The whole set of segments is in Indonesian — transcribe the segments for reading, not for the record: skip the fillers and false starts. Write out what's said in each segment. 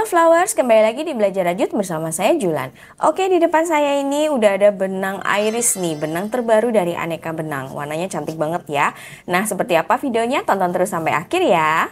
Flowers, kembali lagi di Belajar Rajut bersama saya Julan. Oke, di depan saya ini udah ada benang iris nih, benang terbaru dari Aneka Benang. Warnanya cantik banget ya. Nah, seperti apa videonya? Tonton terus sampai akhir ya.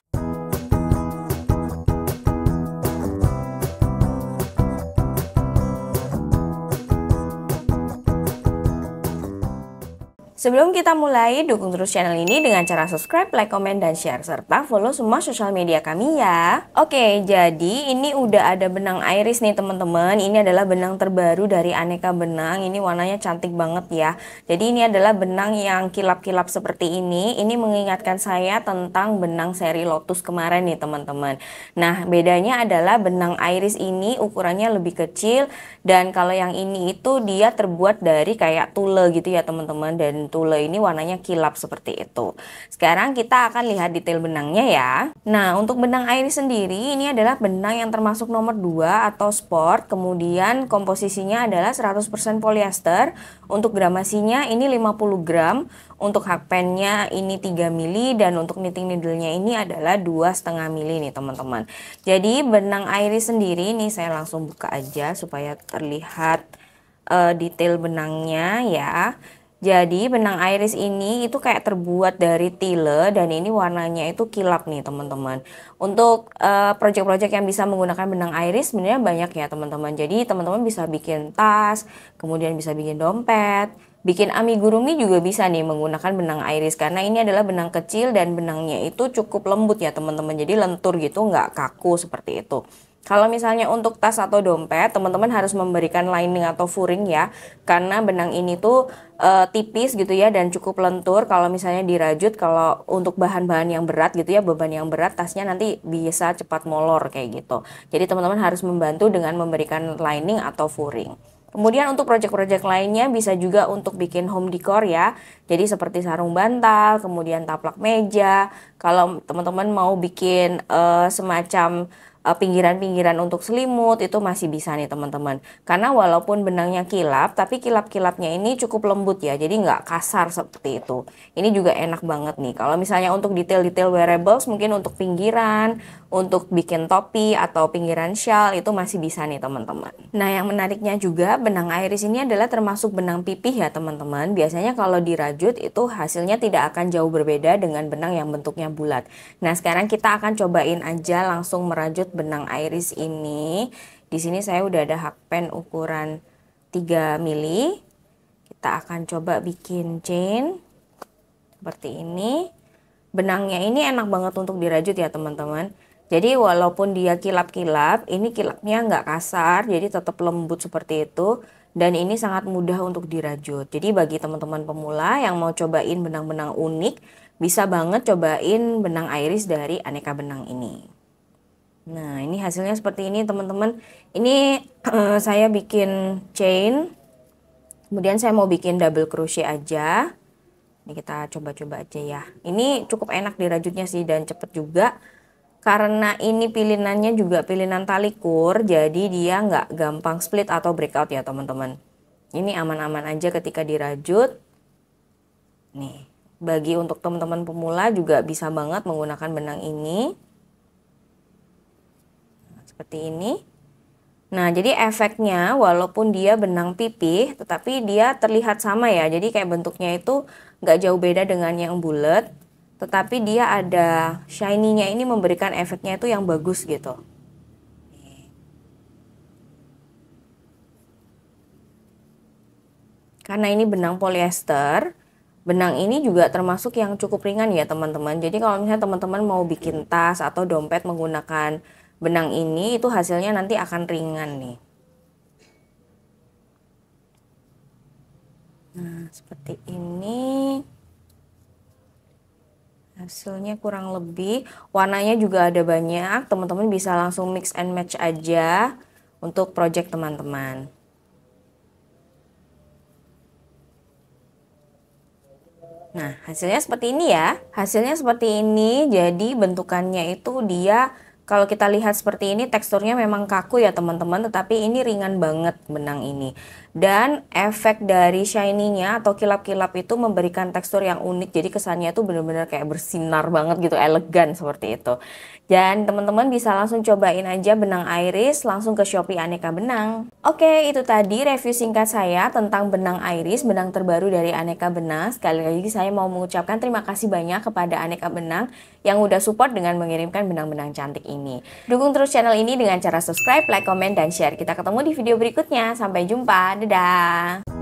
Sebelum kita mulai, dukung terus channel ini dengan cara subscribe, like, komen, dan share. Serta follow semua sosial media kami ya. Oke, jadi ini udah ada benang iris nih teman-teman. Ini adalah benang terbaru dari Aneka Benang. Ini warnanya cantik banget ya. Jadi ini adalah benang yang kilap-kilap seperti ini. Ini mengingatkan saya tentang benang seri Lotus kemarin nih teman-teman. Nah, bedanya adalah benang iris ini ukurannya lebih kecil. Dan kalau yang ini itu dia terbuat dari kayak tule gitu ya teman-teman. Dan tule ini warnanya kilap seperti itu. Sekarang kita akan lihat detail benangnya ya. Nah, untuk benang iris sendiri ini adalah benang yang termasuk nomor 2 atau sport. Kemudian komposisinya adalah 100% polyester. Untuk gramasinya ini 50 gram. Untuk hakpennya ini 3 mili dan untuk knitting needle-nya ini adalah 2,5 mili nih teman-teman. Jadi benang iris sendiri ini saya langsung buka aja supaya terlihat detail benangnya ya. Jadi benang iris ini itu kayak terbuat dari tile dan ini warnanya itu kilap nih teman-teman. Untuk project-project yang bisa menggunakan benang iris sebenarnya banyak ya teman-teman. Jadi teman-teman bisa bikin tas, kemudian bisa bikin dompet, bikin amigurumi juga bisa nih menggunakan benang iris. Karena ini adalah benang kecil dan benangnya itu cukup lembut ya teman-teman. Jadi lentur gitu, nggak kaku seperti itu. Kalau misalnya untuk tas atau dompet, teman-teman harus memberikan lining atau furing ya. Karena benang ini tuh tipis gitu ya dan cukup lentur. Kalau misalnya dirajut, kalau untuk bahan-bahan yang berat gitu ya, beban yang berat, tasnya nanti bisa cepat molor kayak gitu. Jadi teman-teman harus membantu dengan memberikan lining atau furing. Kemudian untuk project-project lainnya bisa juga untuk bikin home decor ya. Jadi seperti sarung bantal, kemudian taplak meja. Kalau teman-teman mau bikin semacam pinggiran-pinggiran untuk selimut itu masih bisa nih teman-teman. Karena walaupun benangnya kilap, tapi kilap-kilapnya ini cukup lembut ya. Jadi nggak kasar seperti itu. Ini juga enak banget nih. Kalau misalnya untuk detail-detail wearables, mungkin untuk pinggiran, untuk bikin topi atau pinggiran shawl itu masih bisa nih teman-teman. Nah, yang menariknya juga benang iris ini adalah termasuk benang pipih ya teman-teman. Biasanya kalau dirajut itu hasilnya tidak akan jauh berbeda dengan benang yang bentuknya bulat. Nah, sekarang kita akan cobain aja langsung merajut benang iris ini. Di sini saya udah ada hakpen ukuran 3 mili. Kita akan coba bikin chain seperti ini. Benangnya ini enak banget untuk dirajut ya teman-teman. Jadi walaupun dia kilap-kilap, ini kilapnya nggak kasar, jadi tetap lembut seperti itu. Dan ini sangat mudah untuk dirajut. Jadi bagi teman-teman pemula yang mau cobain benang-benang unik, bisa banget cobain benang iris dari Aneka Benang ini. Nah, ini hasilnya seperti ini teman-teman. Ini saya bikin chain. Kemudian saya mau bikin double crochet aja. Ini kita coba-coba aja ya. Ini cukup enak dirajutnya sih dan cepet juga. Karena ini pilinannya juga pilinan tali kur, jadi dia nggak gampang split atau breakout ya teman-teman. Ini aman-aman aja ketika dirajut. Nih, bagi untuk teman-teman pemula juga bisa banget menggunakan benang ini. Seperti ini. Nah, jadi efeknya walaupun dia benang pipih, tetapi dia terlihat sama ya. Jadi kayak bentuknya itu nggak jauh beda dengan yang bulat, tetapi dia ada shiny-nya ini memberikan efeknya itu yang bagus gitu. Karena ini benang polyester, benang ini juga termasuk yang cukup ringan ya teman-teman. Jadi kalau misalnya teman-teman mau bikin tas atau dompet menggunakan benang ini, itu hasilnya nanti akan ringan nih. Nah, seperti ini. Hasilnya kurang lebih. Warnanya juga ada banyak. Teman-teman bisa langsung mix and match aja untuk project teman-teman. Nah, hasilnya seperti ini ya. Hasilnya seperti ini. Jadi bentukannya itu dia Kalau kita lihat seperti ini, teksturnya memang kaku ya teman-teman, tetapi ini ringan banget benang ini. Dan efek dari shiny-nya atau kilap-kilap itu memberikan tekstur yang unik, jadi kesannya tuh bener-bener kayak bersinar banget gitu, elegan seperti itu. Dan teman-teman bisa langsung cobain aja benang iris langsung ke Shopee Aneka Benang. Oke, itu tadi review singkat saya tentang benang iris, benang terbaru dari Aneka Benang. Sekali lagi saya mau mengucapkan terima kasih banyak kepada Aneka Benang yang udah support dengan mengirimkan benang-benang cantik ini. Dukung terus channel ini dengan cara subscribe, like, komen, dan share. Kita ketemu di video berikutnya. Sampai jumpa. Dadah!